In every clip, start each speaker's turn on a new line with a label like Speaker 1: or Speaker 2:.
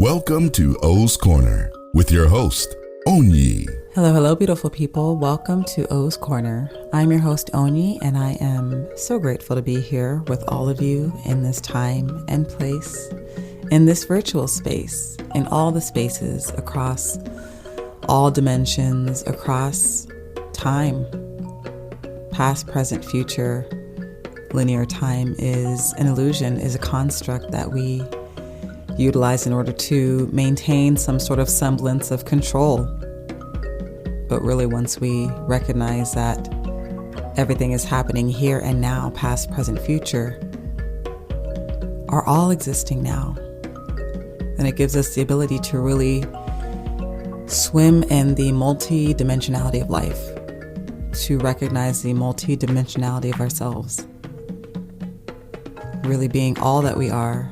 Speaker 1: Welcome to O's Corner with your host, ONYI.
Speaker 2: Hello, beautiful people. Welcome to O's Corner. I'm your host, ONYI, and I am so grateful to be here with all of you in this time and place, in this virtual space, in all the spaces across all dimensions, across time, past, present, future. Linear time is an illusion, is a construct that we utilize in order to maintain some sort of semblance of control. But really, once we recognize that everything is happening here and now, past, present, future, are all existing now, then it gives us the ability to really swim in the multidimensionality of life, to recognize the multidimensionality of ourselves, really being all that we are,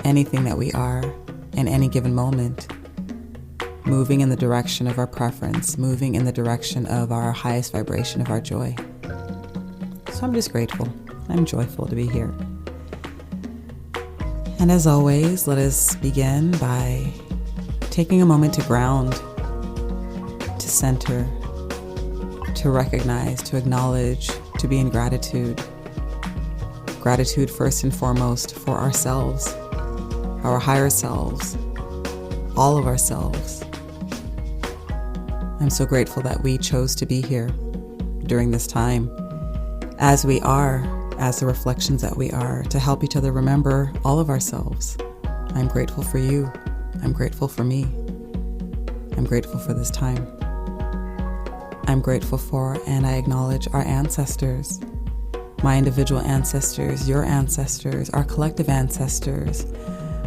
Speaker 2: anything that we are in any given moment, moving in the direction of our preference, moving in the direction of our highest vibration of our joy. So I'm just grateful. I'm joyful to be here. And as always, let us begin by taking a moment to ground, to center, to recognize, to acknowledge, to be in gratitude. Gratitude first and foremost for ourselves, our higher selves, all of ourselves. I'm so grateful that we chose to be here during this time, as we are, as the reflections that we are, to help each other remember all of ourselves. I'm grateful for you. I'm grateful for me. I'm grateful for this time. I'm grateful for and I acknowledge our ancestors, my individual ancestors, your ancestors, our collective ancestors,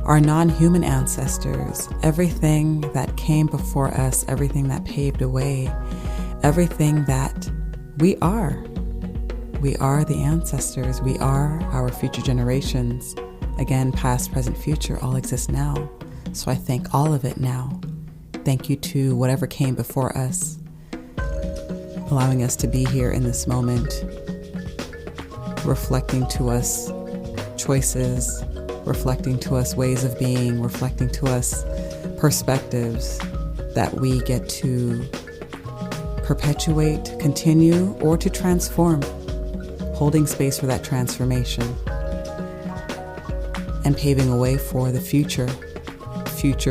Speaker 2: our non-human ancestors, everything that came before us, everything that paved a way, everything that we are. We are the ancestors. We are our future generations. Again, past, present, future all exist now. So I thank all of it now. Thank you to whatever came before us, allowing us to be here in this moment, reflecting to us choices, reflecting to us ways of being, reflecting to us perspectives that we get to perpetuate, continue, or to transform, holding space for that transformation and paving a way for the future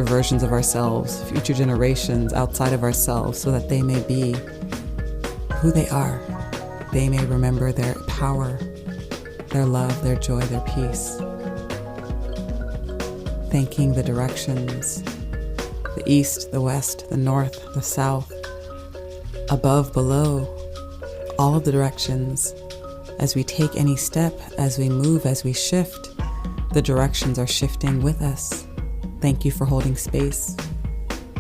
Speaker 2: versions of ourselves, future generations outside of ourselves, so that they may be who they are. They may remember their power, their love, their joy, their peace. Thanking the directions, the east, the west, the north, the south, above, below, all of the directions. As we take any step, as we move, as we shift, the directions are shifting with us. Thank you for holding space.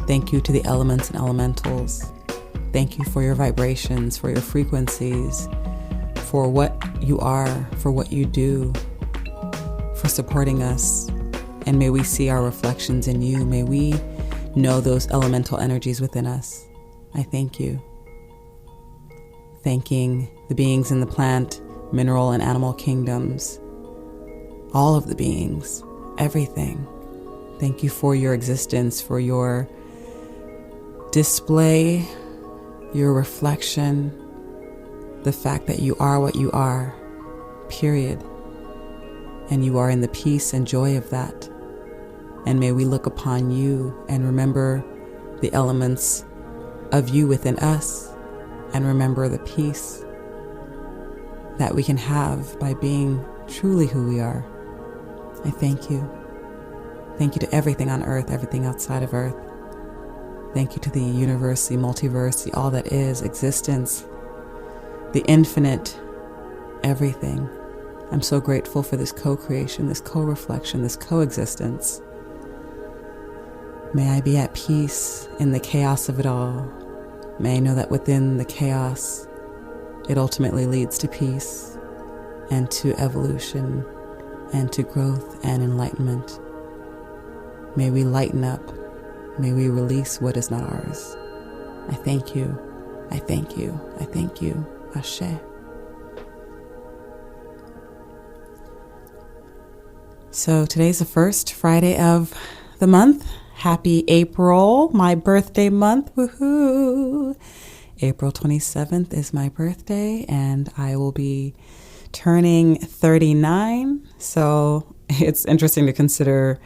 Speaker 2: Thank you to the elements and elementals. Thank you for your vibrations, for your frequencies, for what you are, for what you do, for supporting us. And may we see our reflections in you. May we know those elemental energies within us. I thank you. Thanking the beings in the plant, mineral, and animal kingdoms. All of the beings, everything. Thank you for your existence, for your display, your reflection, the fact that you are what you are, period. And you are in the peace and joy of that. And may we look upon you and remember the elements of you within us, and remember the peace that we can have by being truly who we are. I thank you. Thank you to everything on earth, everything outside of earth. Thank you to the universe, the multiverse, the all that is, existence, the infinite, everything. I'm so grateful for this co-creation, this co-reflection, this coexistence. May I be at peace in the chaos of it all. May I know that within the chaos, it ultimately leads to peace and to evolution and to growth and enlightenment. May we lighten up. May we release what is not ours. I thank you. I thank you. I thank you. Ashe. So today's the first Friday of the month. Happy April, my birthday month. Woohoo! April 27th is my birthday, and I will be turning 39. So it's interesting to consider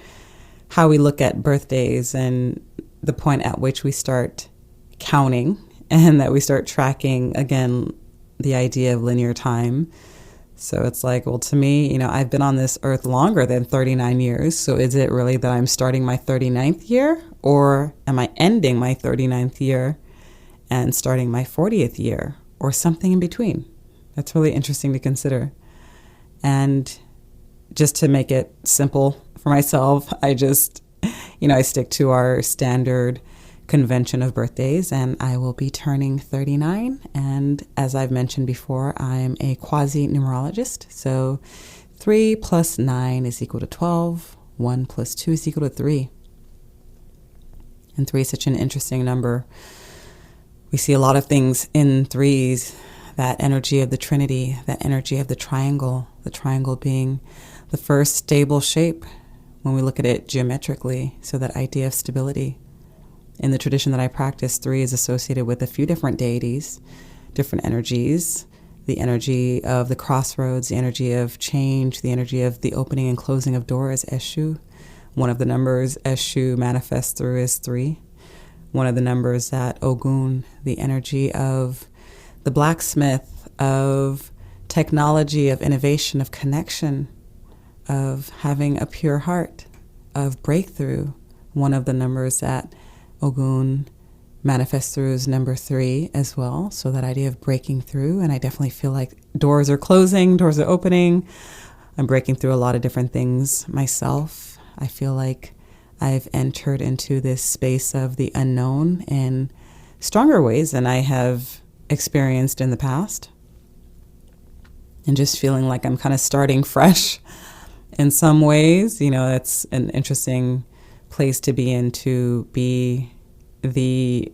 Speaker 2: how we look at birthdays and the point at which we start counting and that we start tracking, again, the idea of linear time. So it's like, well, to me, I've been on this earth longer than 39 years. So is it really that I'm starting my 39th year, or am I ending my 39th year and starting my 40th year, or something in between? That's really interesting to consider. And just to make it simple for myself, I stick to our standard convention of birthdays, and I will be turning 39. And as I've mentioned before, I'm a quasi-numerologist. So 3 plus 9 is equal to 12. 1 plus 2 is equal to 3. And 3 is such an interesting number. We see a lot of things in threes, that energy of the Trinity, that energy of the triangle being the first stable shape when we look at it geometrically. So that idea of stability. In the tradition that I practice, 3 is associated with a few different deities, different energies, the energy of the crossroads, the energy of change, the energy of the opening and closing of doors, Eshu. One of the numbers Eshu manifests through is 3. One of the numbers that Ogun, the energy of the blacksmith, of technology, of innovation, of connection, of having a pure heart, of breakthrough. One of the numbers that Ogun manifests through is number 3 as well. So that idea of breaking through. And I definitely feel like doors are closing, doors are opening. I'm breaking through a lot of different things myself. I feel like I've entered into this space of the unknown in stronger ways than I have experienced in the past. And just feeling like I'm kind of starting fresh in some ways. It's an interesting place to be in, to be the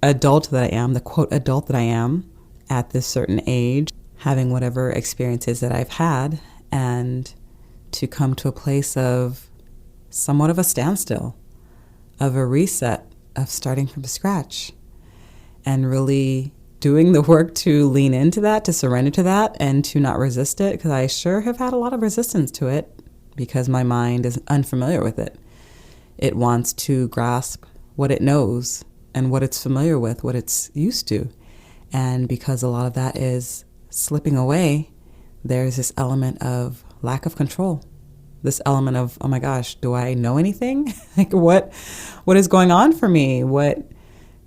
Speaker 2: adult that I am, the quote adult that I am at this certain age, having whatever experiences that I've had, and to come to a place of somewhat of a standstill, of a reset, of starting from scratch, and really doing the work to lean into that, to surrender to that, and to not resist it, because I sure have had a lot of resistance to it because my mind is unfamiliar with it. It wants to grasp what it knows and what it's familiar with, what it's used to. And because a lot of that is slipping away, there's this element of lack of control. This element of, oh my gosh, do I know anything? Like what is going on for me? What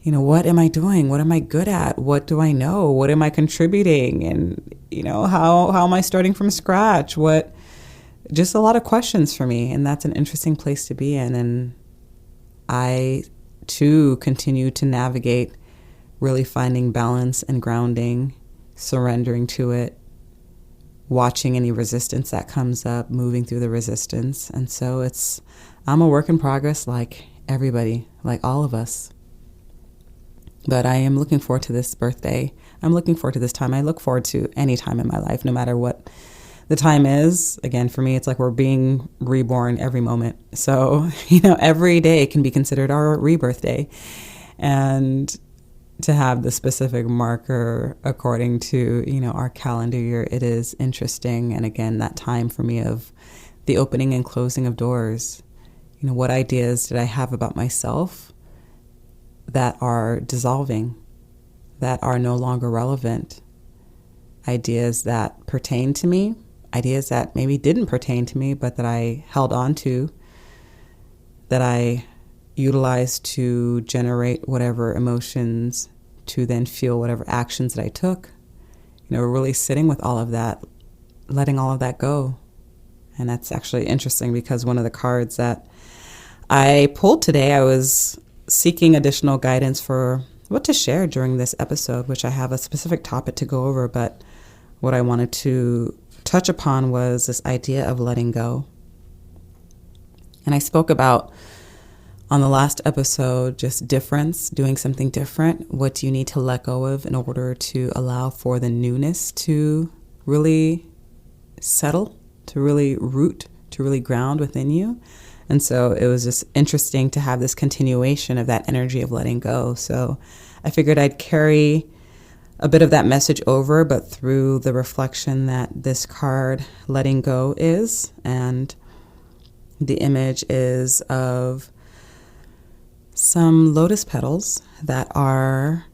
Speaker 2: am I doing? What am I good at? What do I know? What am I contributing? And, how am I starting from scratch? Just a lot of questions for me. And that's an interesting place to be in. And I, too, continue to navigate really finding balance and grounding, surrendering to it, watching any resistance that comes up, moving through the resistance. And so I'm a work in progress like everybody, like all of us. But I am looking forward to this birthday. I'm looking forward to this time. I look forward to any time in my life, no matter what the time is. Again, for me, it's like we're being reborn every moment. So, every day can be considered our rebirth day. And to have the specific marker according to, our calendar year, it is interesting. And again, that time for me of the opening and closing of doors. What ideas did I have about myself that are dissolving, that are no longer relevant? Ideas that pertain to me, ideas that maybe didn't pertain to me, but that I held on to, that I utilized to generate whatever emotions, to then feel whatever actions that I took. Really sitting with all of that, letting all of that go. And that's actually interesting because one of the cards that I pulled today, I was seeking additional guidance for what to share during this episode, which I have a specific topic to go over, but what I wanted to touch upon was this idea of letting go. And I spoke about on the last episode, just difference, doing something different. What do you need to let go of in order to allow for the newness to really settle, to really root, to really ground within you? And so it was just interesting to have this continuation of that energy of letting go. So I figured I'd carry a bit of that message over, but through the reflection that this card, letting go, is. And the image is of some lotus petals that are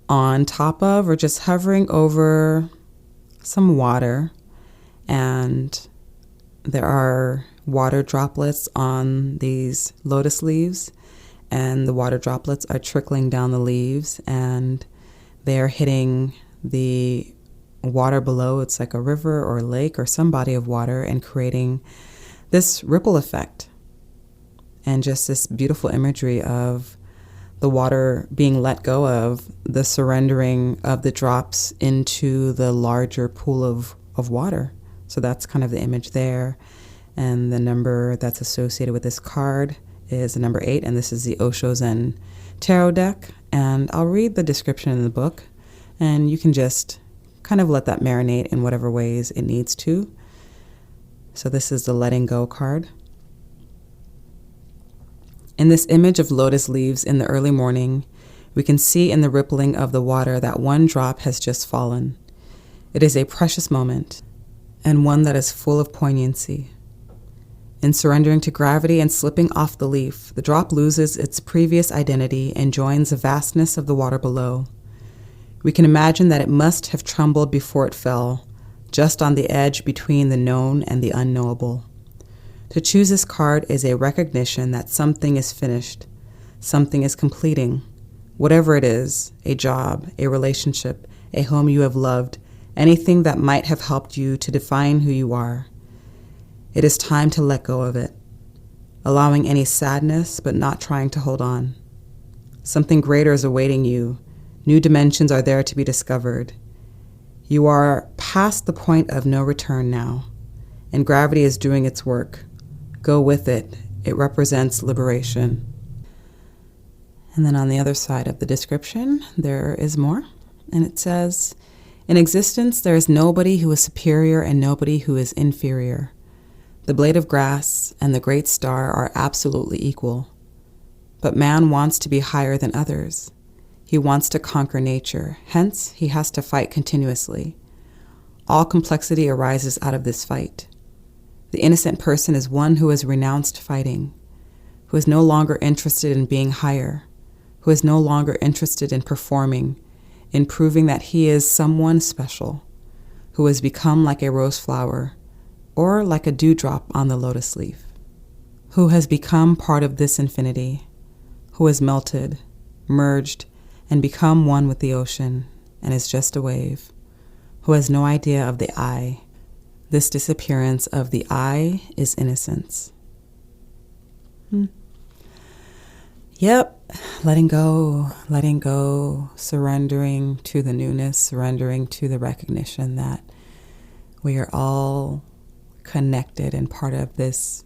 Speaker 2: on top of or just hovering over some water. And there are water droplets on these lotus leaves, and the water droplets are trickling down the leaves, and they are hitting the water below. It's like a river or a lake or some body of water, and creating this ripple effect. And just this beautiful imagery of the water being let go of, the surrendering of the drops into the larger pool of water. So that's kind of the image there. And the number that's associated with this card is the number 8, and this is the Osho Zen Tarot deck. And I'll read the description in the book, and you can just kind of let that marinate in whatever ways it needs to. So this is the letting go card. In this image of lotus leaves in the early morning, we can see in the rippling of the water that one drop has just fallen. It is a precious moment, and one that is full of poignancy. In surrendering to gravity and slipping off the leaf, the drop loses its previous identity and joins the vastness of the water below. We can imagine that it must have trembled before it fell, just on the edge between the known and the unknowable. To choose this card is a recognition that something is finished, something is completing, whatever it is, a job, a relationship, a home you have loved, anything that might have helped you to define who you are. It is time to let go of it, allowing any sadness but not trying to hold on. Something greater is awaiting you. New dimensions are there to be discovered. You are past the point of no return now, and gravity is doing its work. Go with it. It represents liberation. And then on the other side of the description, there is more. And it says, in existence, there is nobody who is superior and nobody who is inferior. The blade of grass and the great star are absolutely equal. But man wants to be higher than others. He wants to conquer nature. Hence, he has to fight continuously. All complexity arises out of this fight. The innocent person is one who has renounced fighting, who is no longer interested in being higher, who is no longer interested in performing, in proving that he is someone special, who has become like a rose flower or like a dewdrop on the lotus leaf, who has become part of this infinity, who has melted, merged, and become one with the ocean and is just a wave, who has no idea of the I. This disappearance of the I is innocence. Yep, letting go, surrendering to the newness, surrendering to the recognition that we are all connected and part of this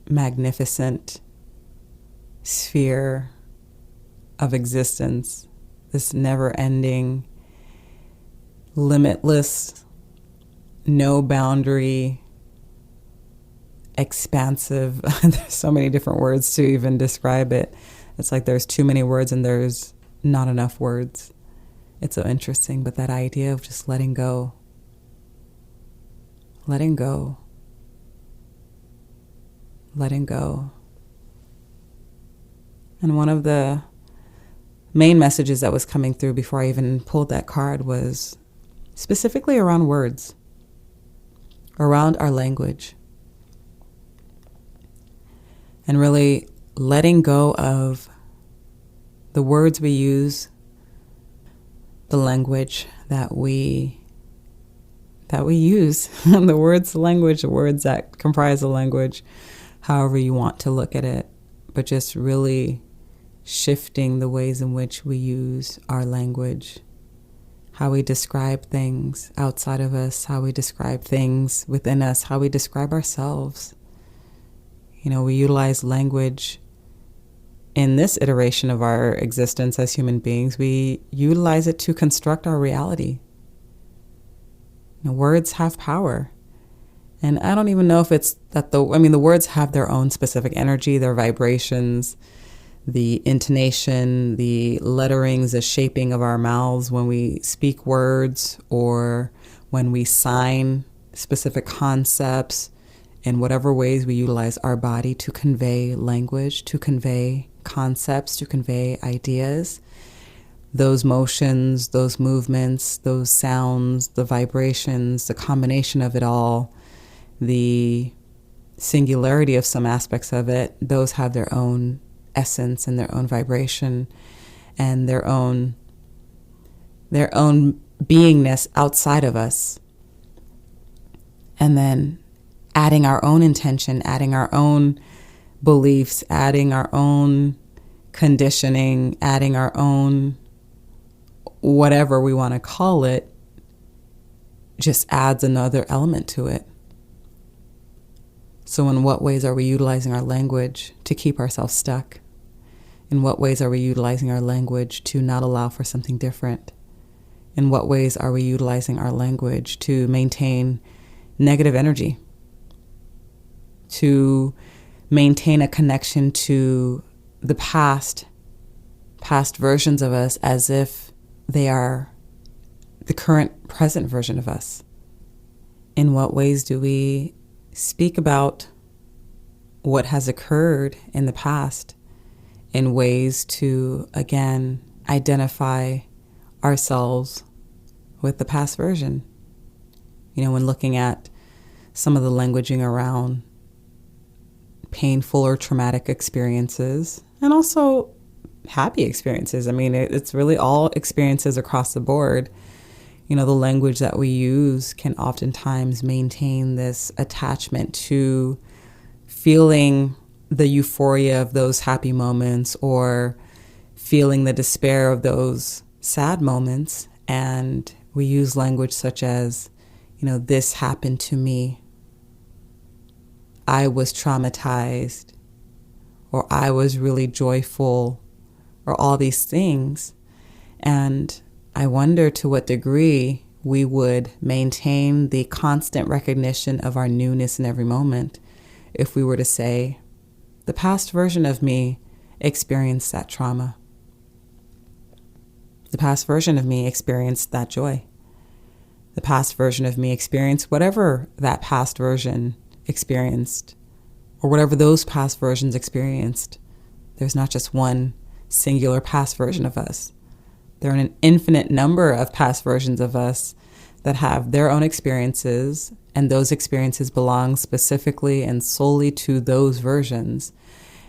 Speaker 2: magnificent sphere of existence, this never-ending, limitless, no boundary, expansive. There's so many different words to even describe it. It's like there's too many words and there's not enough words. It's so interesting, but that idea of just letting go. Letting go. Letting go. And one of the main messages that was coming through before I even pulled that card was specifically around words, around our language, and really letting go of the words we use, the language that we use, the words that comprise the language, however you want to look at it, but just really shifting the ways in which we use our language, how we describe things outside of us, how we describe things within us, how we describe ourselves. You know, we utilize language in this iteration of our existence as human beings. We utilize it to construct our reality. You know, words have power. And I don't even know if it's that the words have their own specific energy, their vibrations, the intonation, the letterings, the shaping of our mouths when we speak words or when we sign specific concepts, in whatever ways we utilize our body to convey language, to convey concepts, to convey ideas. Those motions, those movements, those sounds, the vibrations, the combination of it all, the singularity of some aspects of it, those have their own essence and their own vibration and their own beingness outside of us. And then adding our own intention, adding our own beliefs, adding our own conditioning, adding our own whatever we want to call it, just adds another element to it. So in what ways are we utilizing our language to keep ourselves stuck? In what ways are we utilizing our language to not allow for something different? In what ways are we utilizing our language to maintain negative energy? To maintain a connection to the past versions of us as if they are the current present version of us? In what ways do we speak about what has occurred in the past in ways to, again, identify ourselves with the past version? When looking at some of the languaging around painful or traumatic experiences and also happy experiences. It's really all experiences across the board. The language that we use can oftentimes maintain this attachment to feeling the euphoria of those happy moments or feeling the despair of those sad moments. And we use language such as, this happened to me. I was traumatized, or I was really joyful, or all these things. And I wonder to what degree we would maintain the constant recognition of our newness in every moment if we were to say, the past version of me experienced that trauma. The past version of me experienced that joy. The past version of me experienced whatever that past version experienced, or whatever those past versions experienced. There's not just one singular past version of us. There are an infinite number of past versions of us that have their own experiences, and those experiences belong specifically and solely to those versions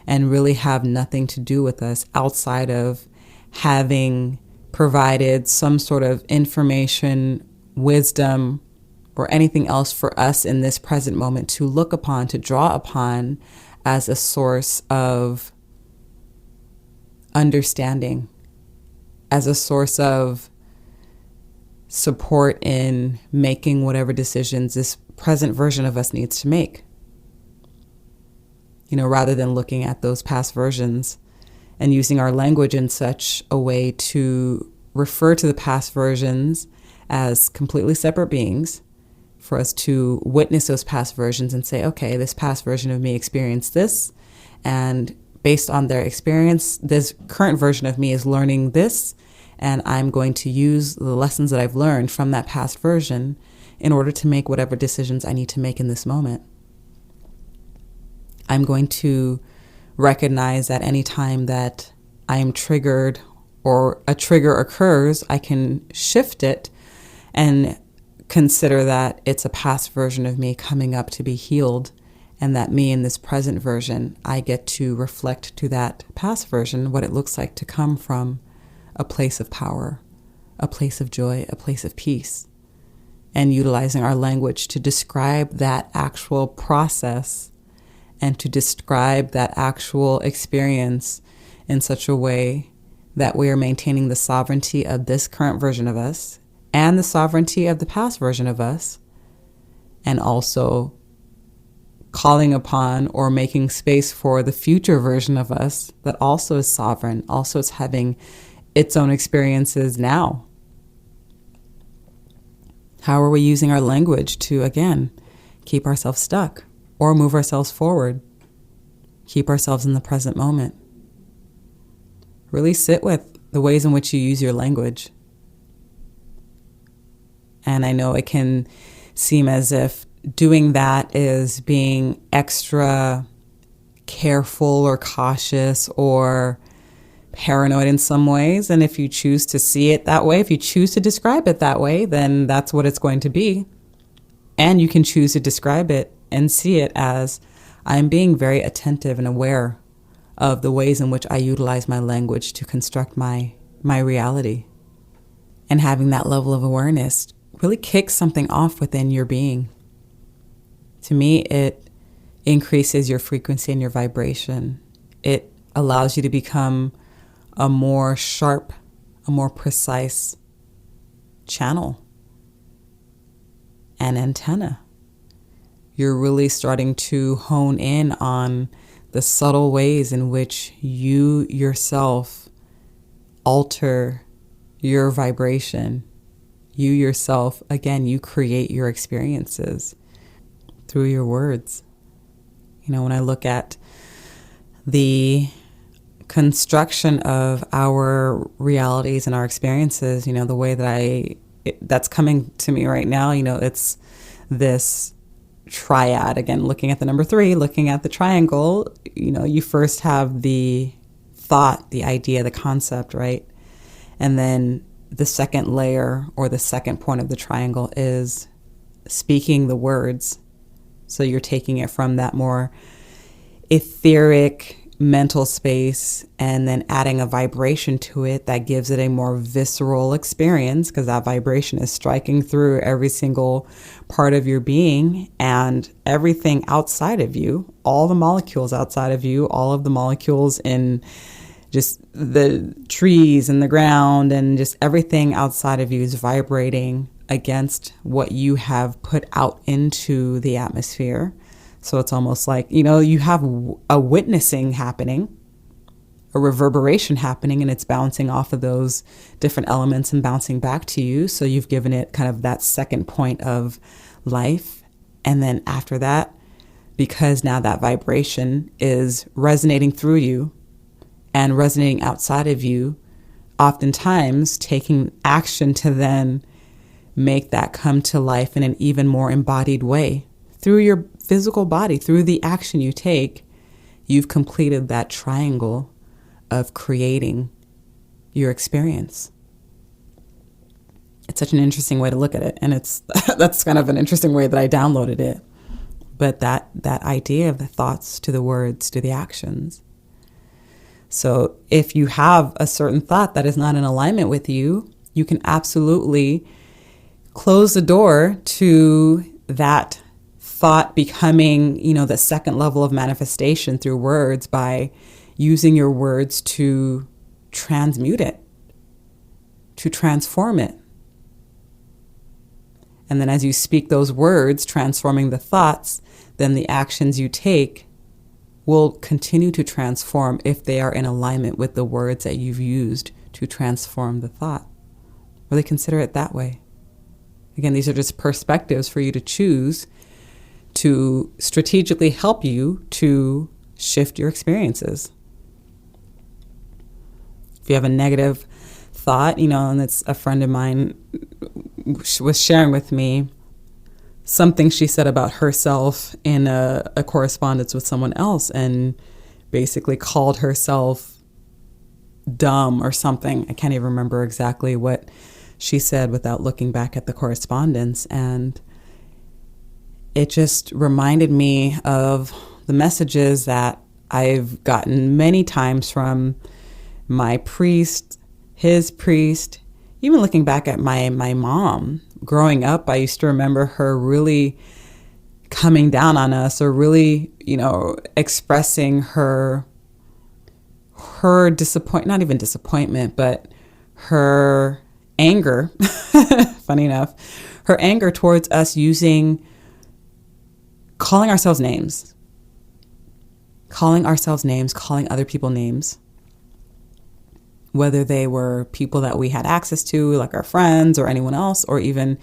Speaker 2: and really have nothing to do with us outside of having provided some sort of information, wisdom, or anything else for us in this present moment to look upon, to draw upon as a source of understanding, as a source of support in making whatever decisions this present version of us needs to make. Rather than looking at those past versions and using our language in such a way to refer to the past versions as completely separate beings, for us to witness those past versions and say, okay, this past version of me experienced this, and based on their experience, this current version of me is learning this, and I'm going to use the lessons that I've learned from that past version in order to make whatever decisions I need to make in this moment. I'm going to recognize that any time that I am triggered or a trigger occurs, I can shift it and consider that it's a past version of me coming up to be healed, and that me in this present version, I get to reflect to that past version what it looks like to come from a place of power, a place of joy, a place of peace, and utilizing our language to describe that actual process and to describe that actual experience in such a way that we are maintaining the sovereignty of this current version of us and the sovereignty of the past version of us, and also calling upon or making space for the future version of us that also is sovereign, also is having its own experiences now. How are we using our language to, again, keep ourselves stuck or move ourselves forward, keep ourselves in the present moment. Really sit with the ways in which you use your language. And I know it can seem as if doing that is being extra careful or cautious or paranoid in some ways. And if you choose to see it that way, if you choose to describe it that way, then that's what it's going to be. And you can choose to describe it and see it as I'm being very attentive and aware of the ways in which I utilize my language to construct my reality. And having that level of awareness really kicks something off within your being. To me, it increases your frequency and your vibration. It allows you to become a more sharp, a more precise channel and antenna. You're really starting to hone in on the subtle ways in which you yourself alter your vibration. You yourself, again, you create your experiences through your words. You know, when I look at the construction of our realities and our experiences, you know, the way that that's coming to me right now, you know, it's this triad. Again, looking at the number 3, looking at the triangle, you know, you first have the thought, the idea, the concept, right? And then the second layer or the second point of the triangle is speaking the words. So you're taking it from that more etheric mental space and then adding a vibration to it that gives it a more visceral experience, because that vibration is striking through every single part of your being and everything outside of you, all the molecules outside of you, all of the molecules in just the trees and the ground and just everything outside of you is vibrating against what you have put out into the atmosphere. So it's almost like, you know, you have a witnessing happening, a reverberation happening, and it's bouncing off of those different elements and bouncing back to you. So you've given it kind of that second point of life. And then after that, because now that vibration is resonating through you and resonating outside of you, oftentimes taking action to then make that come to life in an even more embodied way through your physical body, through the action you take. You've completed that triangle of creating your experience. It's such an interesting way to look at it. And that's kind of an interesting way that I downloaded it. But that idea of the thoughts to the words to the actions. So if you have a certain thought that is not in alignment with you, you can absolutely close the door to that thought becoming, you know, the second level of manifestation through words by using your words to transmute it, to transform it. And then as you speak those words, transforming the thoughts, then the actions you take will continue to transform if they are in alignment with the words that you've used to transform the thought. Really consider it that way. Again, these are just perspectives for you to choose to strategically help you to shift your experiences. If you have a negative thought, you know, and it's a friend of mine was sharing with me something she said about herself in a correspondence with someone else, and basically called herself dumb or something. I can't even remember exactly what she said without looking back at the correspondence. And it just reminded me of the messages that I've gotten many times from my priest, his priest, even looking back at my mom. Growing up, I used to remember her really coming down on us, or really, you know, expressing her not even disappointment, but her anger, funny enough, her anger towards us calling ourselves names, calling other people names, whether they were people that we had access to, like our friends or anyone else, or even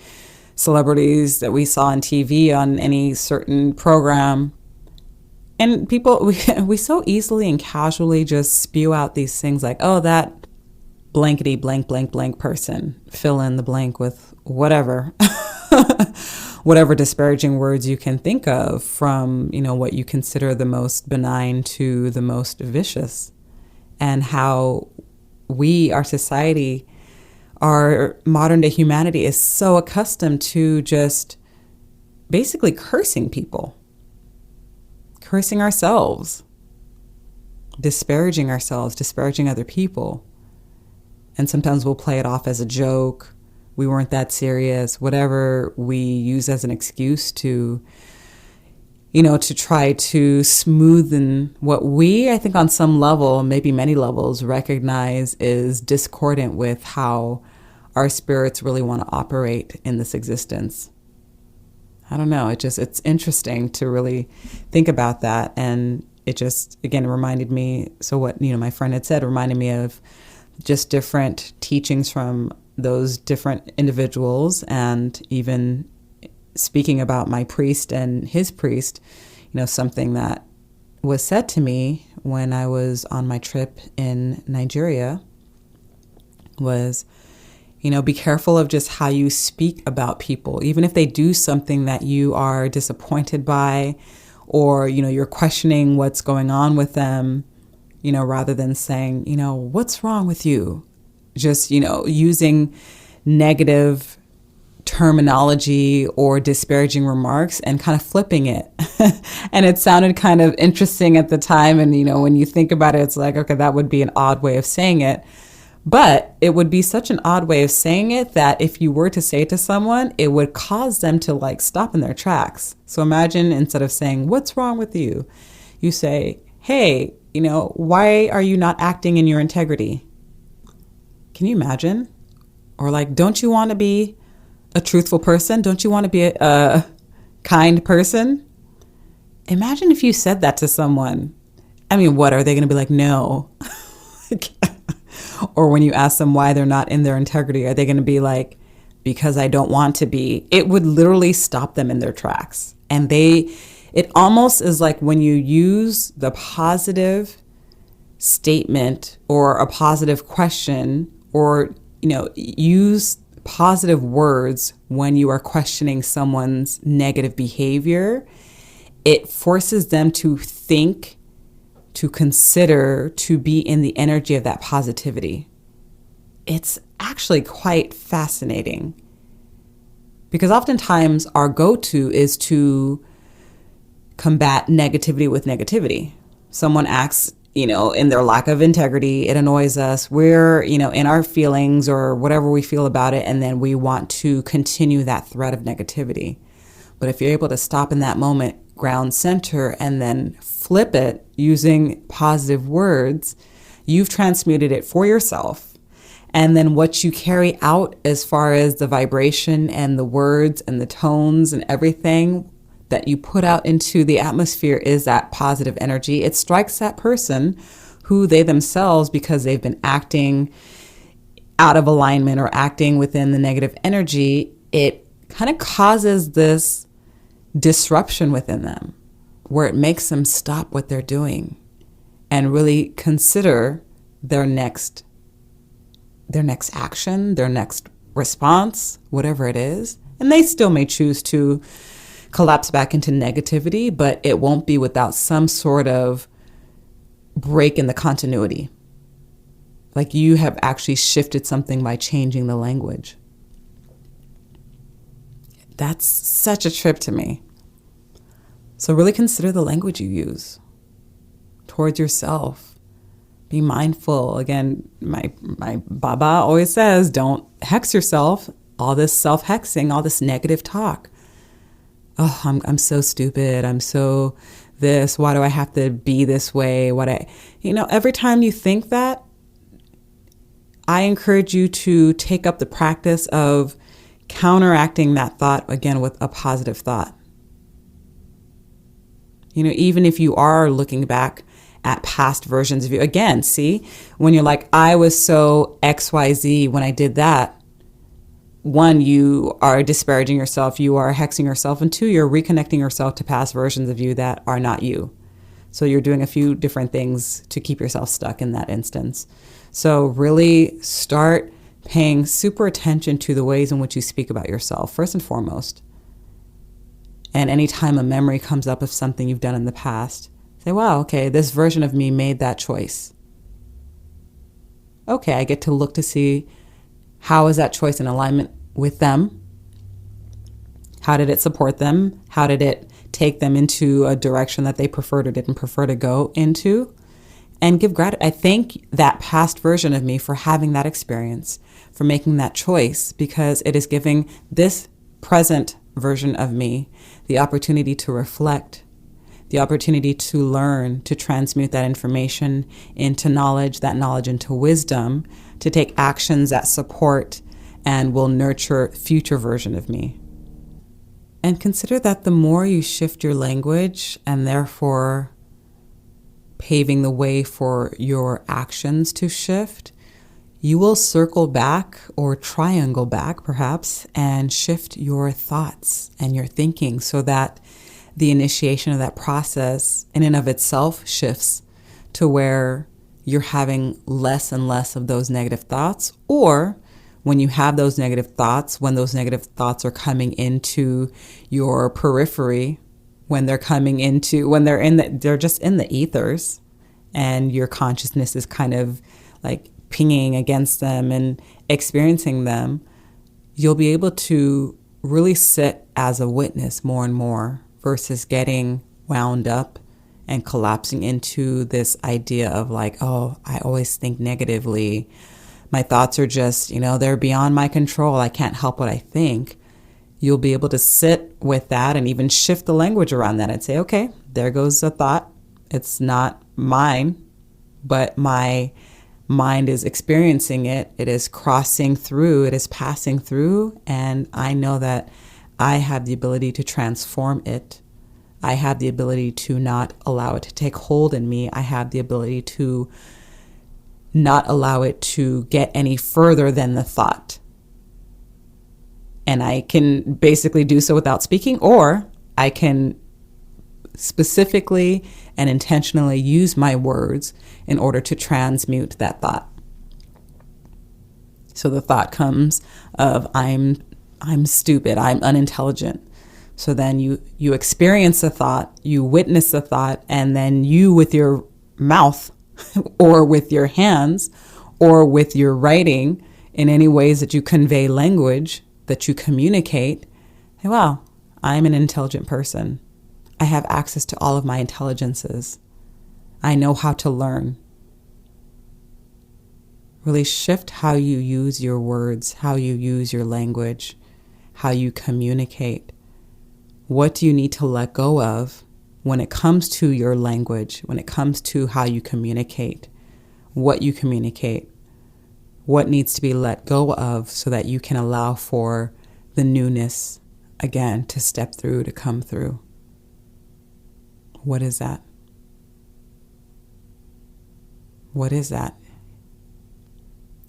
Speaker 2: celebrities that we saw on TV on any certain program. And people, we so easily and casually just spew out these things like, oh, that blankety blank, blank, blank person, fill in the blank with whatever, whatever disparaging words you can think of, from, what you consider the most benign to the most vicious. And how our society, our modern day humanity is so accustomed to just basically cursing people, cursing ourselves, disparaging ourselves, disparaging other people. And sometimes we'll play it off as a joke. We weren't that serious, whatever we use as an excuse to, to try to smoothen what we, I think on some level, maybe many levels, recognize is discordant with how our spirits really want to operate in this existence. I don't know. It's interesting to really think about that. And it just, again, reminded me. So what, my friend had said reminded me of just different teachings from those different individuals. And even speaking about my priest and his priest, something that was said to me when I was on my trip in Nigeria was, be careful of just how you speak about people, even if they do something that you are disappointed by, or, you're questioning what's going on with them, rather than saying, what's wrong with you? Just, using negative terminology or disparaging remarks and kind of flipping it. And it sounded kind of interesting at the time. And, when you think about it, it's like, okay, that would be an odd way of saying it. But it would be such an odd way of saying it that if you were to say it to someone, it would cause them to stop in their tracks. So imagine, instead of saying, what's wrong with you? You say, hey, why are you not acting in your integrity? Can you imagine? Or don't you want to be a truthful person? Don't you want to be a kind person? Imagine if you said that to someone. I mean, what are they going to be like? No. Or when you ask them why they're not in their integrity, are they going to be like, because I don't want to be? It would literally stop them in their tracks. And it almost is like when you use the positive statement or a positive question, or, use positive words when you are questioning someone's negative behavior, it forces them to think, to consider, to be in the energy of that positivity. It's actually quite fascinating, because oftentimes our go-to is to combat negativity with negativity. Someone acts, in their lack of integrity, it annoys us. We're, in our feelings or whatever we feel about it, and then we want to continue that thread of negativity. But if you're able to stop in that moment, ground center, and then flip it using positive words, you've transmuted it for yourself. And then what you carry out as far as the vibration and the words and the tones and everything that you put out into the atmosphere is that positive energy. It strikes that person who they themselves, because they've been acting out of alignment or acting within the negative energy, it kind of causes this disruption within them where it makes them stop what they're doing and really consider their next action, their next response, whatever it is. And they still may choose to collapse back into negativity, but it won't be without some sort of break in the continuity. Like you have actually shifted something by changing the language. That's such a trip to me. So really consider the language you use towards yourself. Be mindful. Again, my Baba always says, don't hex yourself. All this self-hexing, all this negative talk. Oh, I'm so stupid. I'm so this. Why do I have to be this way? Every time you think that, I encourage you to take up the practice of counteracting that thought again with a positive thought. Even if you are looking back at past versions of you, again, see, when you're like, I was so XYZ when I did that, one, you are disparaging yourself, you are hexing yourself, and two, you're reconnecting yourself to past versions of you that are not you. So you're doing a few different things to keep yourself stuck in that instance. So really start paying super attention to the ways in which you speak about yourself, first and foremost. And anytime a memory comes up of something you've done in the past, say, wow, okay, this version of me made that choice. Okay, I get to look to see, how is that choice in alignment with them? How did it support them? How did it take them into a direction that they preferred or didn't prefer to go into? And give gratitude. I thank that past version of me for having that experience, for making that choice, because it is giving this present version of me the opportunity to reflect, the opportunity to learn, to transmute that information into knowledge, that knowledge into wisdom, to take actions that support and will nurture future version of me. And consider that the more you shift your language and therefore paving the way for your actions to shift, you will circle back or triangle back perhaps and shift your thoughts and your thinking so that the initiation of that process in and of itself shifts to where you're having less and less of those negative thoughts, or when you have those negative thoughts, when those negative thoughts are coming into your periphery, when they're coming into, when they're just in the ethers and your consciousness is kind of like pinging against them and experiencing them, you'll be able to really sit as a witness more and more versus getting wound up and collapsing into this idea of like, oh, I always think negatively. My thoughts are just, they're beyond my control. I can't help what I think. You'll be able to sit with that and even shift the language around that and say, okay, there goes a thought. It's not mine, but my mind is experiencing it. It is crossing through. It is passing through. And I know that I have the ability to transform it. I have the ability to not allow it to take hold in me. I have the ability to not allow it to get any further than the thought. And I can basically do so without speaking, or I can specifically and intentionally use my words in order to transmute that thought. So the thought comes of I'm stupid, I'm unintelligent. So then you experience the thought, you witness the thought, and then you with your mouth or with your hands or with your writing in any ways that you convey language, that you communicate, hey, wow, I'm an intelligent person. I have access to all of my intelligences. I know how to learn. Really shift how you use your words, how you use your language, how you communicate. What do you need to let go of when it comes to your language, when it comes to how you communicate, what you communicate, what needs to be let go of so that you can allow for the newness again to step through, to come through? What is that? What is that?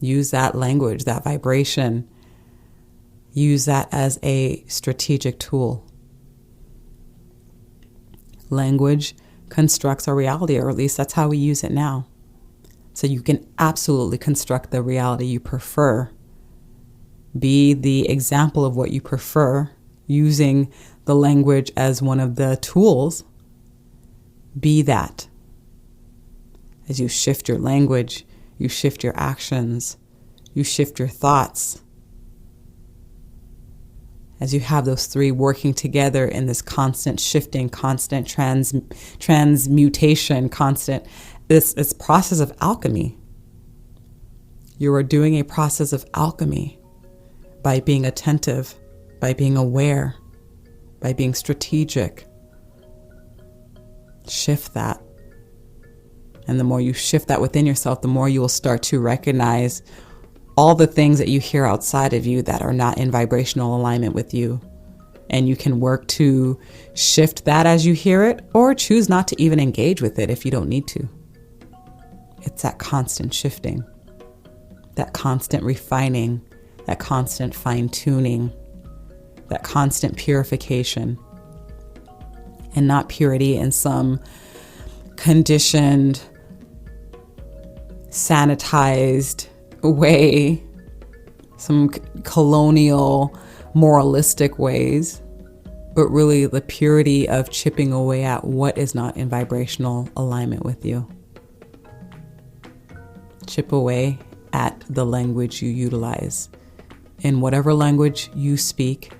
Speaker 2: Use that language, that vibration. Use that as a strategic tool. Language constructs our reality, or at least that's how we use it now. So you can absolutely construct the reality you prefer. Be the example of what you prefer, using the language as one of the tools. Be that. As you shift your language, you shift your actions, you shift your thoughts. As you have those three working together in this constant shifting, constant transmutation, constant, this process of alchemy. You are doing a process of alchemy by being attentive, by being aware, by being strategic. Shift that. And the more you shift that within yourself, the more you will start to recognize all the things that you hear outside of you that are not in vibrational alignment with you. And you can work to shift that as you hear it, or choose not to even engage with it if you don't need to. It's that constant shifting, that constant refining, that constant fine-tuning, that constant purification, and not purity in some conditioned, sanitized way, some colonial, moralistic ways, but really the purity of chipping away at what is not in vibrational alignment with you. Chip away at the language you utilize. In whatever language you speak,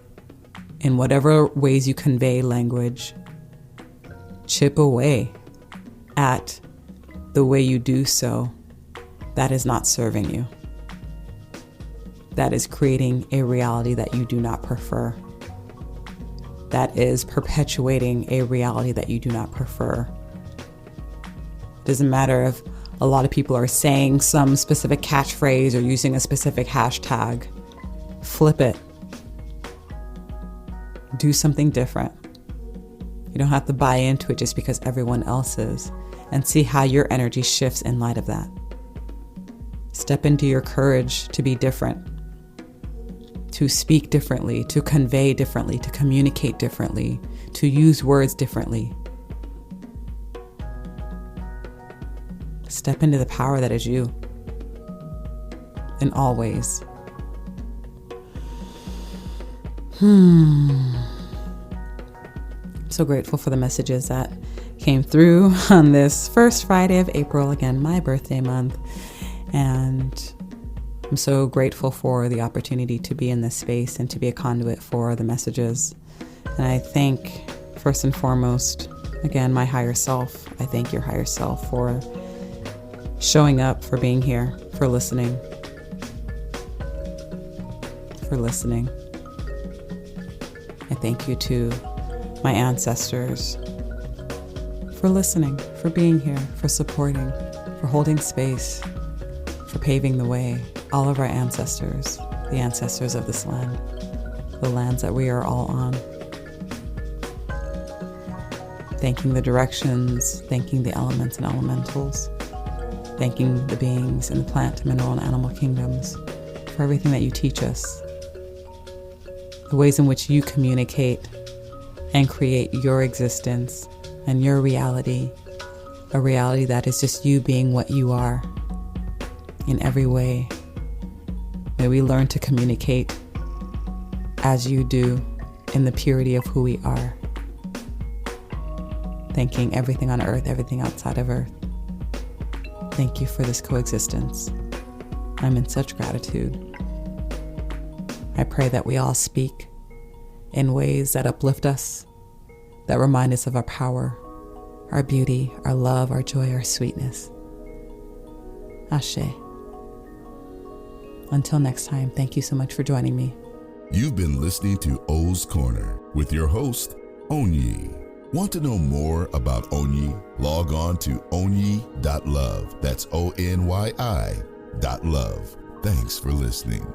Speaker 2: in whatever ways you convey language, chip away at the way you do so that is not serving you. That is creating a reality that you do not prefer. That is perpetuating a reality that you do not prefer. Doesn't matter if a lot of people are saying some specific catchphrase or using a specific hashtag. Flip it. Do something different. You don't have to buy into it just because everyone else is, and see how your energy shifts in light of that. Step into your courage to be different, to speak differently, to convey differently, to communicate differently, to use words differently. Step into the power that is you in all ways. I'm so grateful for the messages that came through on this first Friday of April, again, my birthday month. And I'm so grateful for the opportunity to be in this space and to be a conduit for the messages. And I thank, first and foremost, again, my higher self. I thank your higher self for showing up, for being here, for listening. I thank you to my ancestors for listening, for being here, for supporting, for holding space, for paving the way. All of our ancestors, the ancestors of this land, the lands that we are all on. Thanking the directions, thanking the elements and elementals, thanking the beings in the plant, mineral, and animal kingdoms for everything that you teach us. The ways in which you communicate and create your existence and your reality, a reality that is just you being what you are in every way. May we learn to communicate as you do in the purity of who we are. Thanking everything on earth, everything outside of earth. Thank you for this coexistence. I'm in such gratitude. I pray that we all speak in ways that uplift us, that remind us of our power, our beauty, our love, our joy, our sweetness. Ashe. Until next time, thank you so much for joining me.
Speaker 1: You've been listening to O's Corner with your host, ONYI. Want to know more about ONYI? Log on to onyilove. That's ONYI.love. Thanks for listening.